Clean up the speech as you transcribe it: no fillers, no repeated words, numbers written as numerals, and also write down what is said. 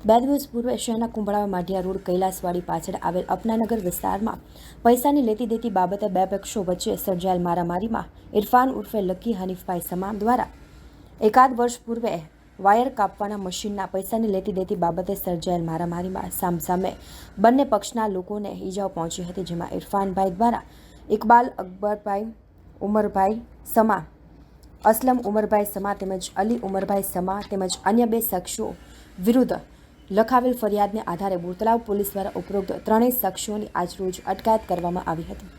2 દિવસ પૂર્વે શહેરના કુંભળાવા માઢિયા રોડ કૈલાસવાડી પાછળ આવેલ અપનાનગર વિસ્તારમાં પૈસાની લેતી દેતી બાબતે બે પક્ષો વચ્ચે સર્જાયેલ મારામારીમાં ઇરફાન ઉર્ફે લકી હનીફભાઈ સમા દ્વારા એકાદ વર્ષ પૂર્વે વાયર કાપવાના મશીનના પૈસાની લેતી દેતી બાબતે સર્જાયેલ મારામારીમાં સામસામે બંને પક્ષના લોકોને ઈજાઓ પહોંચી હતી, જેમાં ઇરફાનભાઈ દ્વારા ઇકબાલ અકબરભાઈ ઉમરભાઈ સમા, અસલમ ઉમરભાઈ સમા તેમજ અલી ઉમરભાઈ સમા તેમજ અન્ય બે શખ્સો વિરુદ્ધ લખાવેલ ફરિયાદને આધારે બોતલાવ પોલીસ દ્વારા ઉપરોક્ત ત્રણેય શખ્સોની આજરોજ અટકાયત કરવામાં આવી હતી।